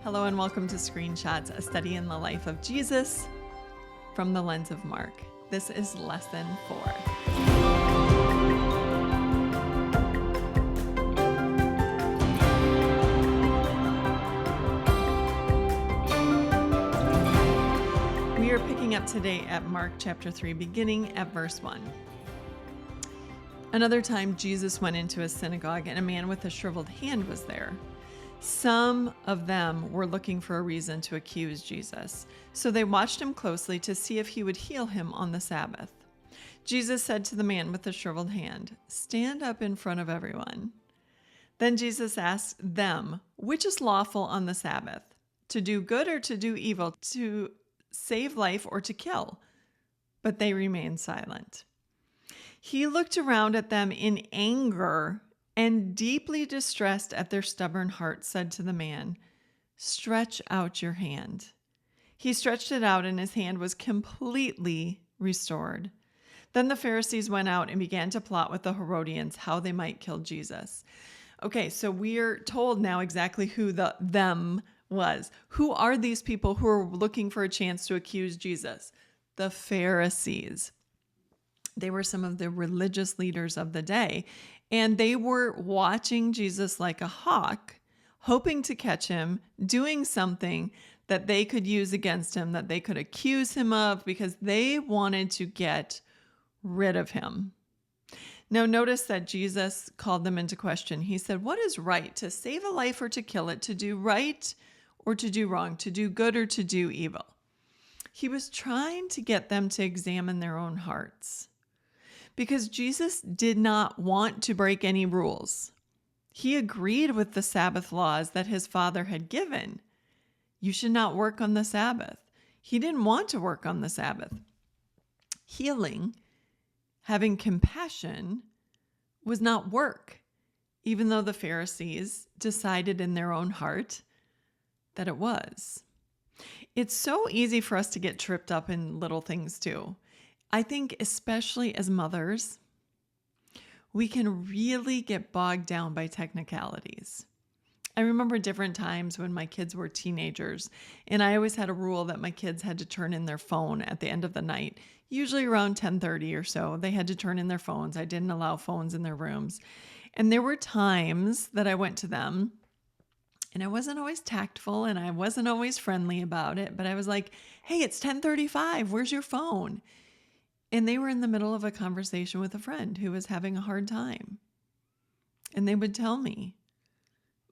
Hello and welcome to Screenshots, a study in the life of Jesus from the lens of Mark. This is lesson 4. We are picking up today at Mark chapter 3, beginning at verse 1. Another time, Jesus went into a synagogue and a man with a shriveled hand was there. Some of them were looking for a reason to accuse Jesus, so they watched him closely to see if he would heal him on the Sabbath. Jesus said to the man with the shriveled hand, "Stand up in front of everyone." Then Jesus asked them, "Which is lawful on the Sabbath, to do good or to do evil, to save life or to kill?" But they remained silent. He looked around at them in anger and, deeply distressed at their stubborn hearts, said to the man, "Stretch out your hand." He stretched it out, and his hand was completely restored. Then the Pharisees went out and began to plot with the Herodians how they might kill Jesus. Okay, so we're told now exactly who the them was. Who are these people who are looking for a chance to accuse Jesus? The Pharisees. They were some of the religious leaders of the day, and they were watching Jesus like a hawk, hoping to catch him doing something that they could use against him, that they could accuse him of, because they wanted to get rid of him. Now, notice that Jesus called them into question. He said, "What is right, to save a life or to kill it, to do right or to do wrong, to do good or to do evil?" He was trying to get them to examine their own hearts, because Jesus did not want to break any rules. He agreed with the Sabbath laws that his Father had given. You should not work on the Sabbath. He didn't want to work on the Sabbath. Healing, having compassion, was not work, even though the Pharisees decided in their own heart that it was. It's so easy for us to get tripped up in little things too. I think especially as mothers, we can really get bogged down by technicalities. I remember different times when my kids were teenagers, and I always had a rule that my kids had to turn in their phone at the end of the night, usually around 10:30 or so. They had to turn in their phones. I didn't allow phones in their rooms. And there were times that I went to them, and I wasn't always tactful and I wasn't always friendly about it, but I was like, "Hey, it's 10:35. Where's your phone?" And they were in the middle of a conversation with a friend who was having a hard time. And they would tell me,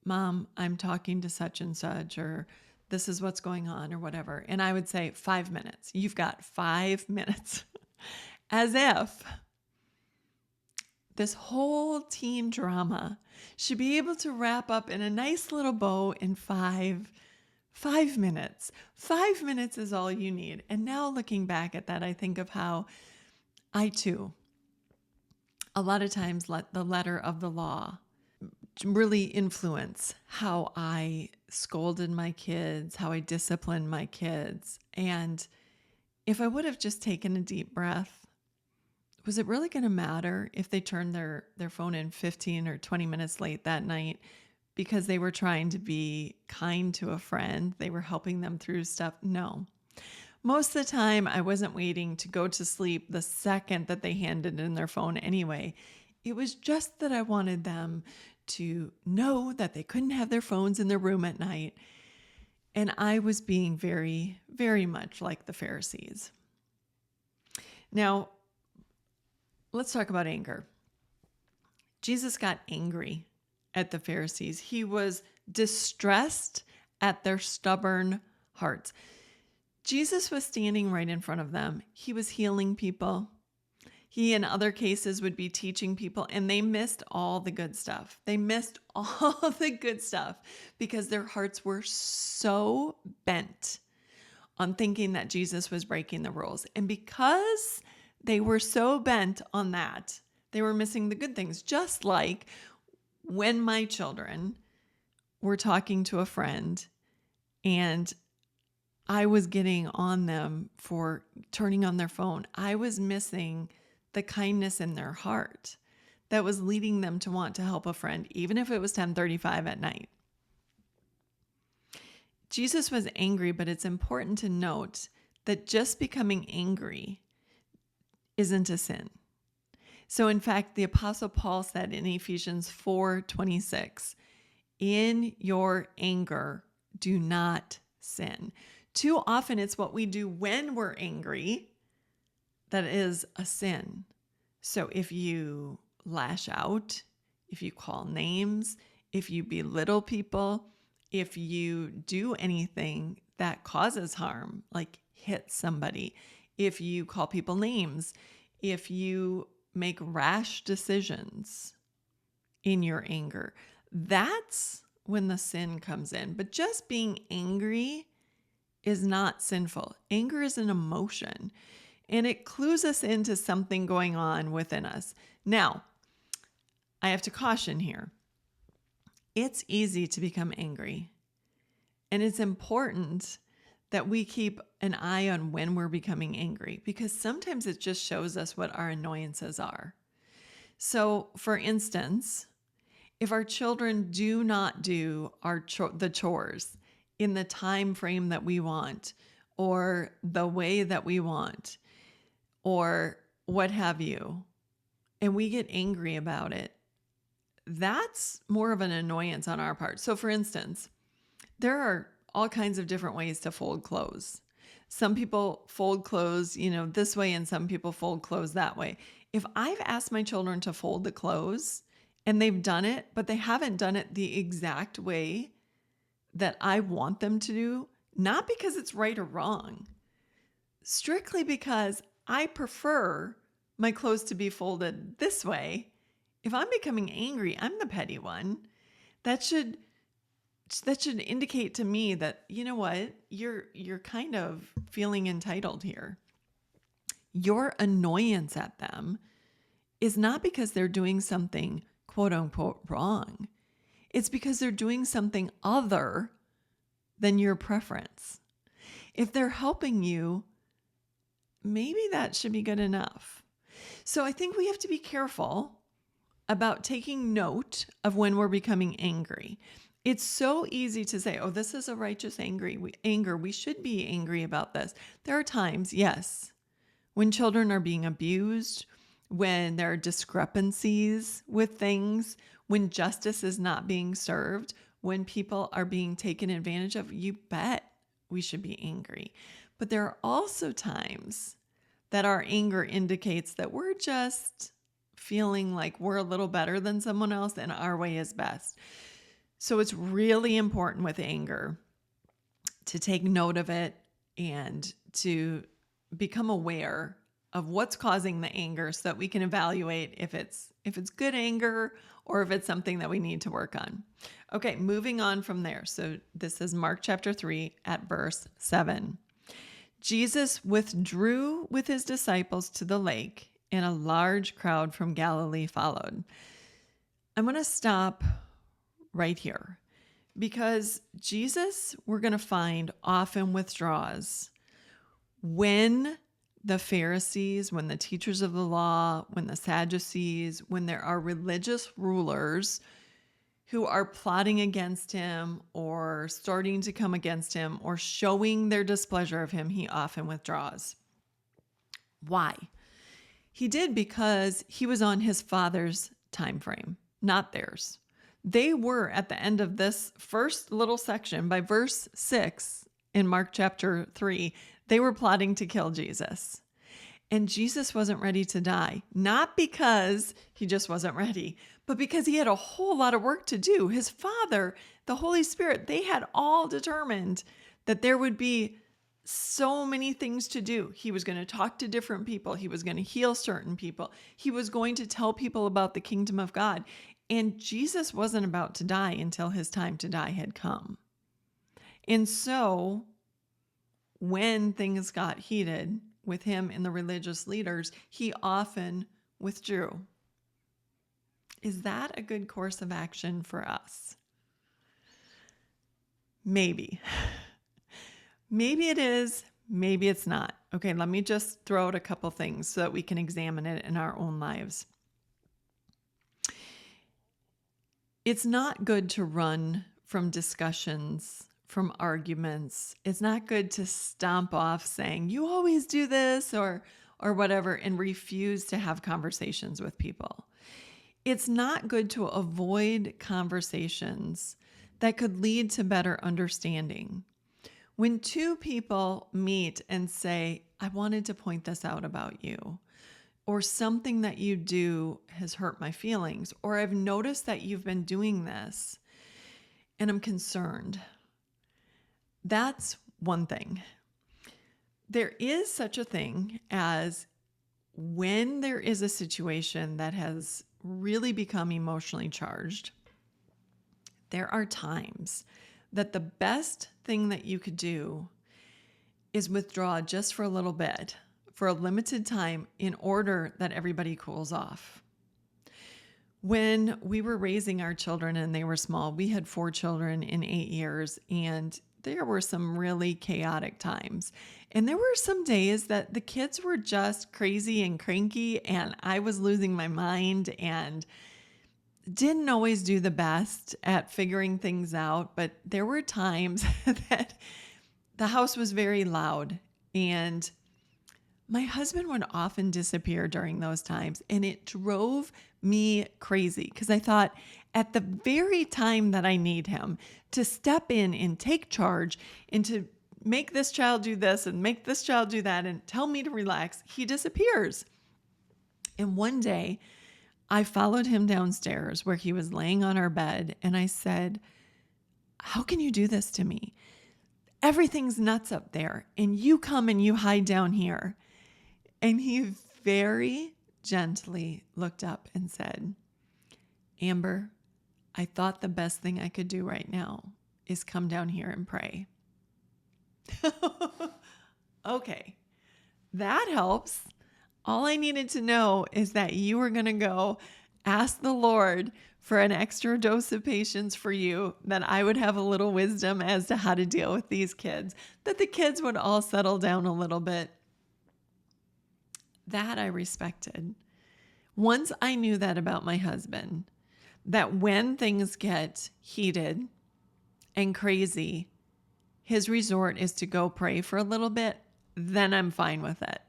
"Mom, I'm talking to such and such," or "This is what's going on," or whatever. And I would say, 5 minutes. You've got 5 minutes. As if this whole teen drama should be able to wrap up in a nice little bow in five minutes. 5 minutes is all you need. And now looking back at that, I think of how I too, a lot of times, let the letter of the law really influence how I scolded my kids, how I disciplined my kids. And if I would have just taken a deep breath, was it really going to matter if they turned their phone in 15 or 20 minutes late that night because they were trying to be kind to a friend? They were helping them through stuff? No. Most of the time, I wasn't waiting to go to sleep the second that they handed in their phone anyway. It was just that I wanted them to know that they couldn't have their phones in their room at night. And I was being very, very much like the Pharisees. Now, let's talk about anger. Jesus got angry at the Pharisees. He was distressed at their stubborn hearts. Jesus was standing right in front of them. He was healing people. He, in other cases, would be teaching people, and they missed all the good stuff. They missed all the good stuff because their hearts were so bent on thinking that Jesus was breaking the rules. And because they were so bent on that, they were missing the good things. Just like when my children were talking to a friend and I was getting on them for turning on their phone, I was missing the kindness in their heart that was leading them to want to help a friend, even if it was 10:35 at night. Jesus was angry, but it's important to note that just becoming angry isn't a sin. So in fact, the Apostle Paul said in Ephesians 4:26, in your anger, do not sin. Too often it's what we do when we're angry that is a sin. So if you lash out, if you call names, if you belittle people, if you do anything that causes harm, like hit somebody, if you call people names, if you make rash decisions in your anger, that's when the sin comes in. But just being angry is not sinful. Anger is an emotion, and it clues us into something going on within us. Now, I have to caution here. It's easy to become angry, and it's important that we keep an eye on when we're becoming angry, because sometimes it just shows us what our annoyances are. So, for instance, if our children do not do the chores in the time frame that we want, or the way that we want, or what have you, and we get angry about it, that's more of an annoyance on our part. So for instance, there are all kinds of different ways to fold clothes. Some people fold clothes, this way, and some people fold clothes that way. If I've asked my children to fold the clothes and they've done it, but they haven't done it the exact way that I want them to do, not because it's right or wrong, strictly because I prefer my clothes to be folded this way. If I'm becoming angry, I'm the petty one. That should indicate to me that, you know what, you're kind of feeling entitled here. Your annoyance at them is not because they're doing something quote unquote wrong. It's because they're doing something other than your preference. If they're helping you, maybe that should be good enough. So I think we have to be careful about taking note of when we're becoming angry. It's so easy to say, oh, this is a righteous anger. We should be angry about this. There are times, yes, when children are being abused, when there are discrepancies with things, when justice is not being served, when people are being taken advantage of, you bet we should be angry. But there are also times that our anger indicates that we're just feeling like we're a little better than someone else and our way is best. So it's really important with anger to take note of it and to become aware of what's causing the anger so that we can evaluate if it's good anger or if it's something that we need to work on. Okay, moving on from there. So this is Mark chapter 3 at verse 7. Jesus withdrew with his disciples to the lake, and a large crowd from Galilee followed. I'm going to stop right here because Jesus, we're going to find, often withdraws when the Pharisees, when the teachers of the law, when the Sadducees, when there are religious rulers who are plotting against him or starting to come against him or showing their displeasure of him, he often withdraws. Why? He did because he was on his Father's time frame, not theirs. They were at the end of this first little section, by verse 6 in Mark chapter 3, they were plotting to kill Jesus. And Jesus wasn't ready to die, not because he just wasn't ready, but because he had a whole lot of work to do. His Father, the Holy Spirit, they had all determined that there would be so many things to do. He was going to talk to different people. He was going to heal certain people. He was going to tell people about the kingdom of God. And Jesus wasn't about to die until his time to die had come. And so when things got heated with him and the religious leaders, he often withdrew. Is that a good course of action for us? Maybe. Maybe it is, maybe it's not. Okay, let me just throw out a couple things so that we can examine it in our own lives. It's not good to run from discussions, from arguments. It's not good to stomp off saying, you always do this or whatever, and refuse to have conversations with people. It's not good to avoid conversations that could lead to better understanding. When two people meet and say, I wanted to point this out about you, or something that you do has hurt my feelings, or I've noticed that you've been doing this and I'm concerned. That's one thing. There is such a thing as when there is a situation that has really become emotionally charged, there are times that the best thing that you could do is withdraw just for a little bit, for a limited time, in order that everybody cools off. When we were raising our children and they were small, we had 4 children in 8 years, and there were some really chaotic times. And there were some days that the kids were just crazy and cranky, and I was losing my mind and didn't always do the best at figuring things out. But there were times that the house was very loud, and my husband would often disappear during those times, and it drove me crazy because I thought, at the very time that I need him to step in and take charge and to make this child do this and make this child do that and tell me to relax, he disappears. And one day I followed him downstairs where he was laying on our bed, and I said, how can you do this to me? Everything's nuts up there, and you come and you hide down here. And he very gently looked up and said, Amber, I thought the best thing I could do right now is come down here and pray. Okay, that helps. All I needed to know is that you were going to go ask the Lord for an extra dose of patience for you, that I would have a little wisdom as to how to deal with these kids, that the kids would all settle down a little bit. That I respected. Once I knew that about my husband, that when things get heated and crazy, his resort is to go pray for a little bit, then I'm fine with it.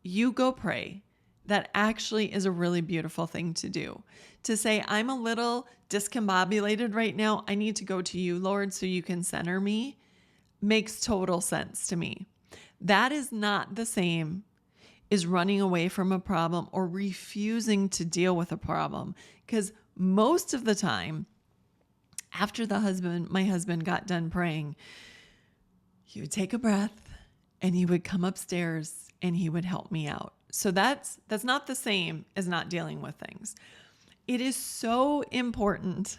You go pray. That actually is a really beautiful thing to do. To say, I'm a little discombobulated right now, I need to go to you, Lord, so you can center me, makes total sense to me. That is not the same as running away from a problem or refusing to deal with a problem. Because most of the time, after my husband got done praying, he would take a breath and he would come upstairs and he would help me out. So that's not the same as not dealing with things. It is so important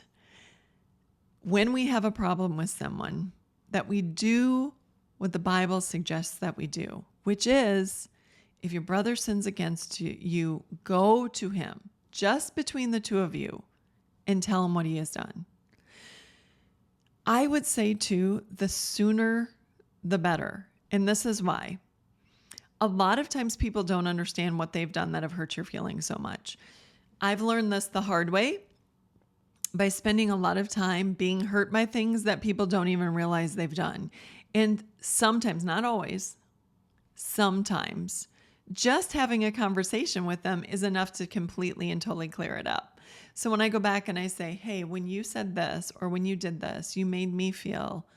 when we have a problem with someone that we do what the Bible suggests that we do, which is, if your brother sins against you, go to him, just between the two of you, and tell him what he has done. I would say too, the sooner the better. And this is why. A lot of times people don't understand what they've done that have hurt your feelings so much. I've learned this the hard way by spending a lot of time being hurt by things that people don't even realize they've done. And sometimes, not always, sometimes just having a conversation with them is enough to completely and totally clear it up. So when I go back and I say, hey, when you said this or when you did this, you made me feel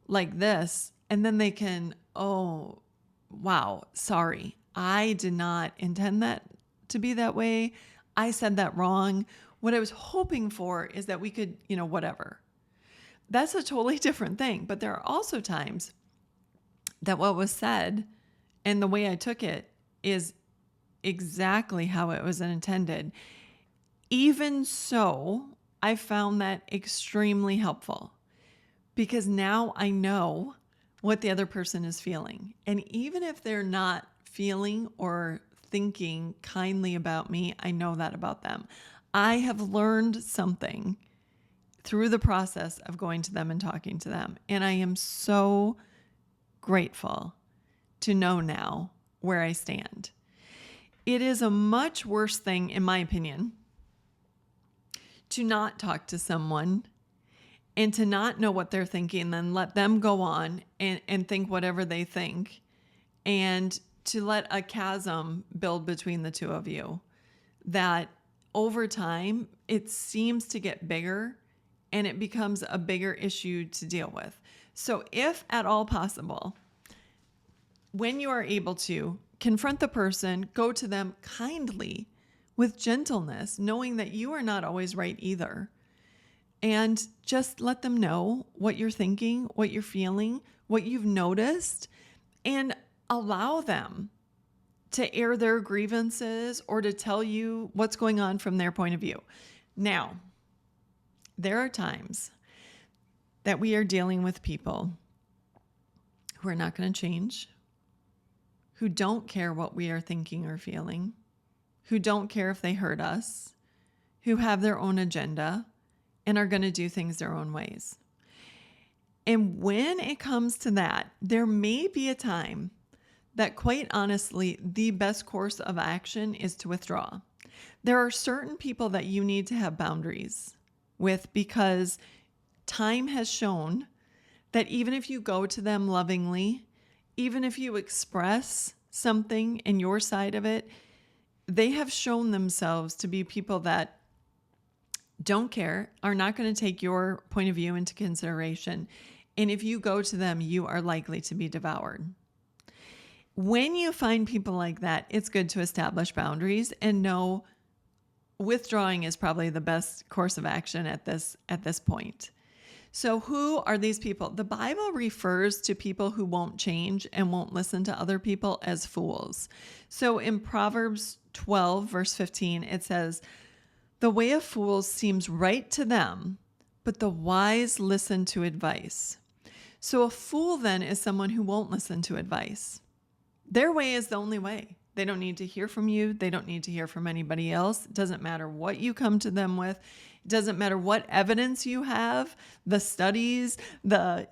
like this. And then they can, oh, wow, sorry. I did not intend that to be that way. I said that wrong. What I was hoping for is that we could, whatever. That's a totally different thing. But there are also times that what was said and the way I took it is exactly how it was intended. Even so, I found that extremely helpful because now I know what the other person is feeling. And even if they're not feeling or thinking kindly about me, I know that about them. I have learned something through the process of going to them and talking to them. And I am so grateful to know now where I stand. It is a much worse thing, in my opinion, to not talk to someone and to not know what they're thinking, then let them go on and think whatever they think, and to let a chasm build between the two of you that over time it seems to get bigger and it becomes a bigger issue to deal with. So if at all possible, when you are able to confront the person, go to them kindly with gentleness, knowing that you are not always right either. And just let them know what you're thinking, what you're feeling, what you've noticed, and allow them to air their grievances or to tell you what's going on from their point of view. Now, there are times that we are dealing with people who are not going to change, who don't care what we are thinking or feeling, who don't care if they hurt us, who have their own agenda and are going to do things their own ways. And when it comes to that, there may be a time that, quite honestly, the best course of action is to withdraw. There are certain people that you need to have boundaries with, because time has shown that even if you go to them lovingly, even if you express something in your side of it, they have shown themselves to be people that don't care, are not going to take your point of view into consideration. And if you go to them, you are likely to be devoured. When you find people like that, it's good to establish boundaries and know withdrawing is probably the best course of action at this point. So who are these people? The Bible refers to people who won't change and won't listen to other people as fools. So in Proverbs 12, verse 15, it says, "The way of fools seems right to them, but the wise listen to advice." So a fool then is someone who won't listen to advice. Their way is the only way. They don't need to hear from you. They don't need to hear from anybody else. It doesn't matter what you come to them with. It doesn't matter what evidence you have, the studies, the,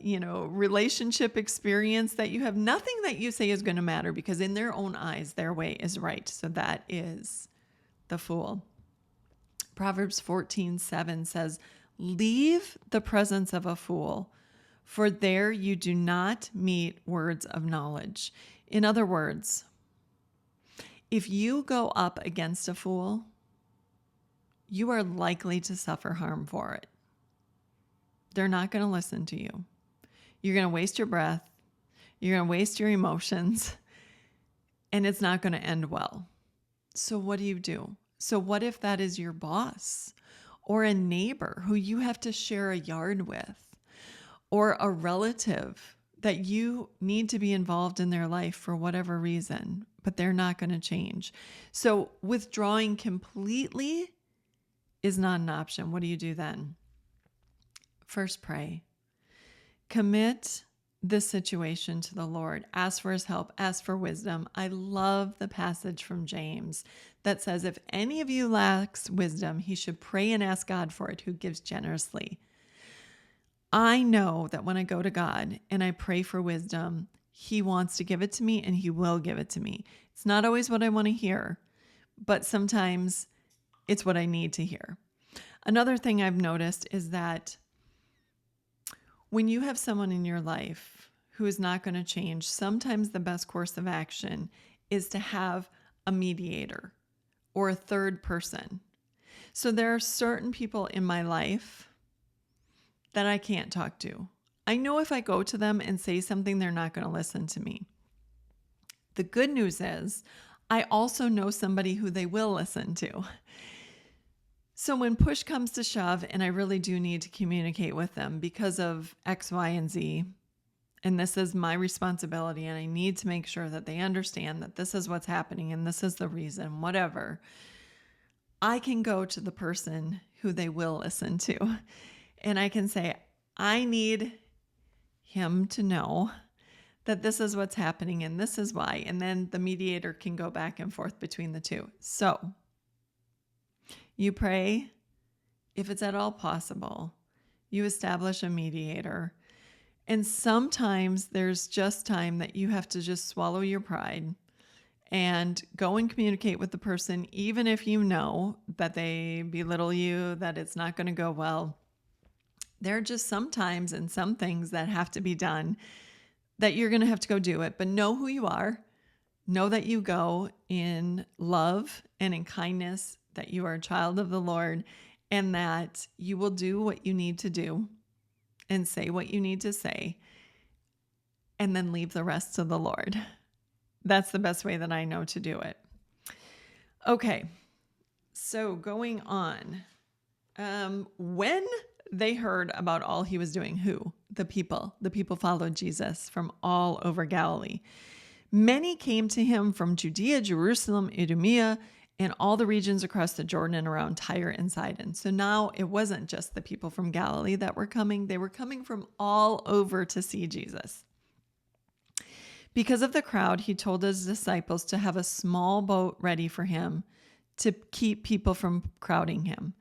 relationship experience that you have. Nothing that you say is going to matter, because in their own eyes, their way is right. So that is the fool. Proverbs 14:7 says, "Leave the presence of a fool, for there you do not meet words of knowledge." In other words, if you go up against a fool, you are likely to suffer harm for it. They're not going to listen to you. You're going to waste your breath. You're going to waste your emotions, and it's not going to end well. So what do? So what if that is your boss or a neighbor who you have to share a yard with, or a relative that you need to be involved in their life for whatever reason, but they're not going to change? So withdrawing completely is not an option. What do you do then? First, pray. Commit this situation to the Lord. Ask for his help. Ask for wisdom. I love the passage from James that says, "If any of you lacks wisdom, he should pray and ask God for it, who gives generously." I know that when I go to God and I pray for wisdom, he wants to give it to me, and he will give it to me. It's not always what I want to hear, but sometimes it's what I need to hear. Another thing I've noticed is that when you have someone in your life who is not going to change, sometimes the best course of action is to have a mediator or a third person. So there are certain people in my life that I can't talk to. I know if I go to them and say something, they're not going to listen to me. The good news is I also know somebody who they will listen to. So when push comes to shove and I really do need to communicate with them because of X, Y, and Z, and this is my responsibility, and I need to make sure that they understand that this is what's happening and this is the reason, whatever, I can go to the person who they will listen to. And I can say, I need him to know that this is what's happening and this is why. And then the mediator can go back and forth between the two. So you pray. If it's at all possible, you establish a mediator. And sometimes there's just time that you have to just swallow your pride and go and communicate with the person, even if you know that they belittle you, that it's not going to go well. There are just some times and some things that have to be done that you're going to have to go do it, but know who you are. Know that you go in love and in kindness, that you are a child of the Lord, and that you will do what you need to do and say what you need to say, and then leave the rest to the Lord. That's the best way that I know to do it. Okay, so going on. When they heard about all he was doing, who? The people. The people followed Jesus from all over Galilee. Many came to him from Judea, Jerusalem, Idumea, and all the regions across the Jordan and around Tyre and Sidon. So now it wasn't just the people from Galilee that were coming. They were coming from all over to see Jesus. Because of the crowd, he told his disciples to have a small boat ready for him to keep people from crowding him.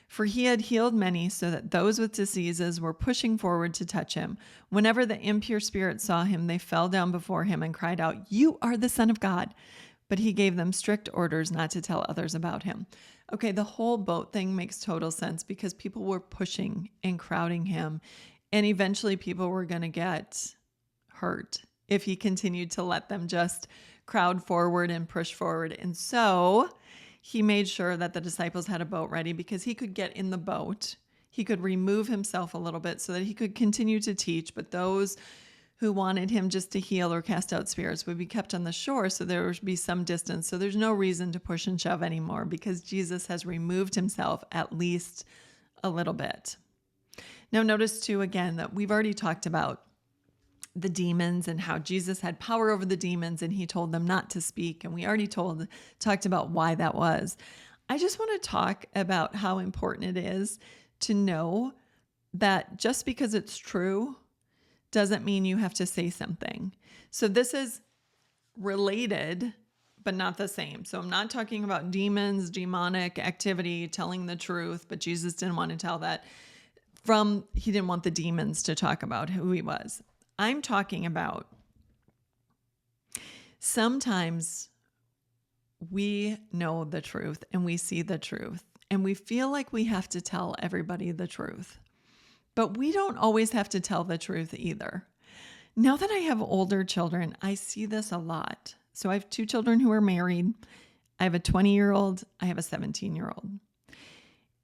For he had healed many, so that those with diseases were pushing forward to touch him. Whenever the impure spirits saw him, they fell down before him and cried out, "You are the Son of God." But he gave them strict orders not to tell others about him. Okay, the whole boat thing makes total sense because people were pushing and crowding him, and eventually people were going to get hurt if he continued to let them just crowd forward and push forward. And so he made sure that the disciples had a boat ready because he could get in the boat. He could remove himself a little bit so that he could continue to teach. But those who wanted him just to heal or cast out spirits would be kept on the shore, so there would be some distance. So there's no reason to push and shove anymore because Jesus has removed himself at least a little bit. Now notice too, again, that we've already talked about the demons and how Jesus had power over the demons and he told them not to speak. And we already talked about why that was. I just want to talk about how important it is to know that just because it's true doesn't mean you have to say something. So this is related, but not the same. So I'm not talking about demons, demonic activity, telling the truth, but Jesus didn't want to tell that. He didn't want the demons to talk about who he was. I'm talking about sometimes we know the truth and we see the truth and we feel like we have to tell everybody the truth, but we don't always have to tell the truth either. Now that I have older children, I see this a lot. So I have 2 children who are married. I have a 20-year-old. I have a 17-year-old.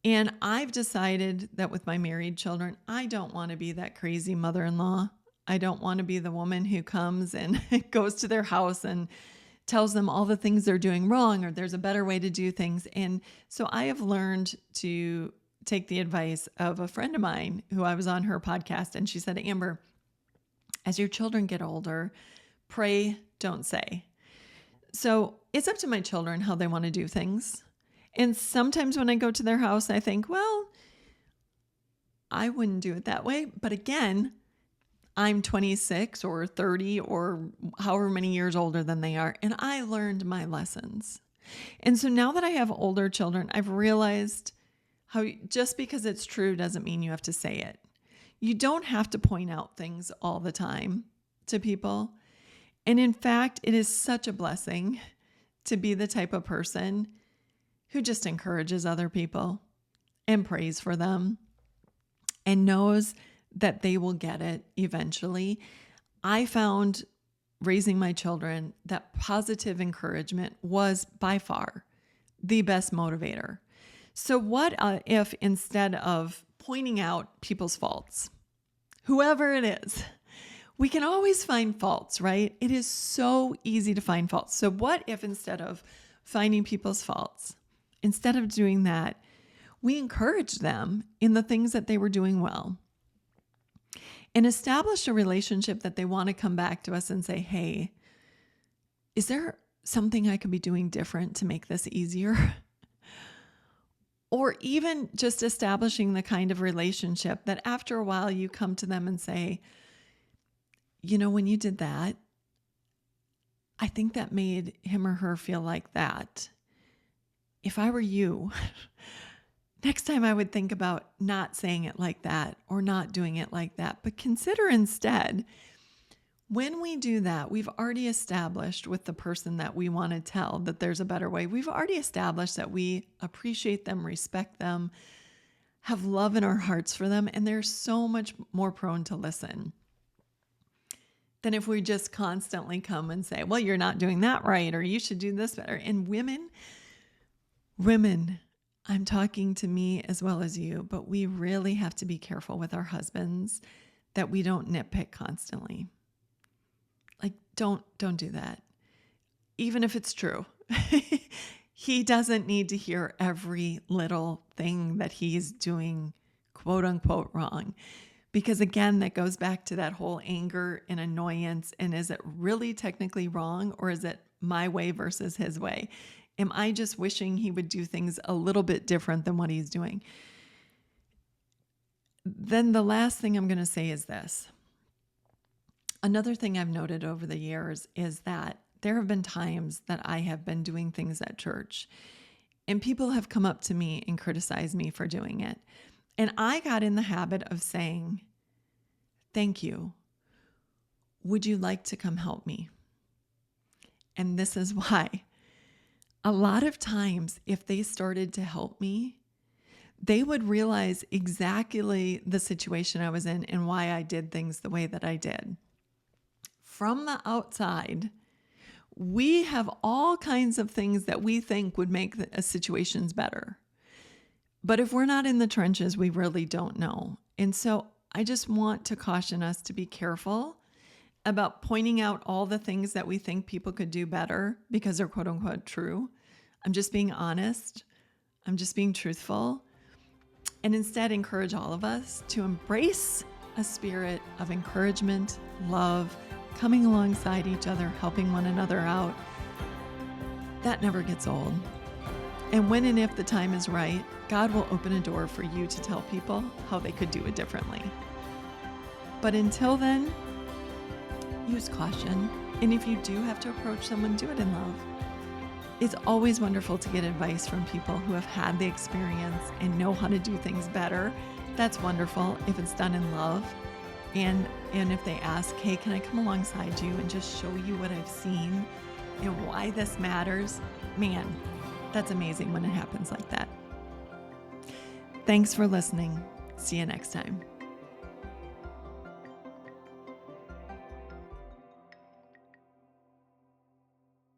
And I've decided that with my married children, I don't want to be that crazy mother-in-law. I don't want to be the woman who comes and goes to their house and tells them all the things they're doing wrong or there's a better way to do things. And so I have learned to take the advice of a friend of mine who I was on her podcast. And she said, "Amber, as your children get older, pray, don't say." So it's up to my children how they want to do things. And sometimes when I go to their house, I think, well, I wouldn't do it that way. But again, I'm 26 or 30 or however many years older than they are, and I learned my lessons. And so now that I have older children, I've realized how just because it's true doesn't mean you have to say it. You don't have to point out things all the time to people. And in fact, it is such a blessing to be the type of person who just encourages other people and prays for them and knows that they will get it eventually. I found raising my children that positive encouragement was by far the best motivator. So what if instead of pointing out people's faults, whoever it is, we can always find faults, right? It is so easy to find faults. So what if instead of finding people's faults, instead of doing that, we encourage them in the things that they were doing well and establish a relationship that they want to come back to us and say, "Hey, is there something I could be doing different to make this easier?" Or even just establishing the kind of relationship that after a while you come to them and say, "You know, when you did that, I think that made him or her feel like that. If I were you, next time I would think about not saying it like that or not doing it like that." But consider instead, when we do that, we've already established with the person that we want to tell that there's a better way. We've already established that we appreciate them, respect them, have love in our hearts for them, and they're so much more prone to listen than if we just constantly come and say, well, you're not doing that right, or you should do this better. And women, I'm talking to me as well as you, but we really have to be careful with our husbands that we don't nitpick constantly. Like, don't do that. Even if it's true. He doesn't need to hear every little thing that he's doing, quote unquote, wrong. Because again, that goes back to that whole anger and annoyance. And is it really technically wrong, or is it my way versus his way? Am I just wishing he would do things a little bit different than what he's doing? Then the last thing I'm going to say is this. Another thing I've noted over the years is that there have been times that I have been doing things at church and people have come up to me and criticized me for doing it. And I got in the habit of saying, thank you. Would you like to come help me? And this is why. A lot of times, if they started to help me, they would realize exactly the situation I was in and why I did things the way that I did. From the outside, we have all kinds of things that we think would make the situations better. But if we're not in the trenches, we really don't know. And so I just want to caution us to be careful about pointing out all the things that we think people could do better because they're quote unquote true. I'm just being honest. I'm just being truthful. And instead encourage all of us to embrace a spirit of encouragement, love, coming alongside each other, helping one another out. That never gets old. And when and if the time is right, God will open a door for you to tell people how they could do it differently. But until then, use caution. And if you do have to approach someone, do it in love. It's always wonderful to get advice from people who have had the experience and know how to do things better. That's wonderful if it's done in love. And if they ask, hey, can I come alongside you and just show you what I've seen and why this matters? Man, that's amazing when it happens like that. Thanks for listening. See you next time.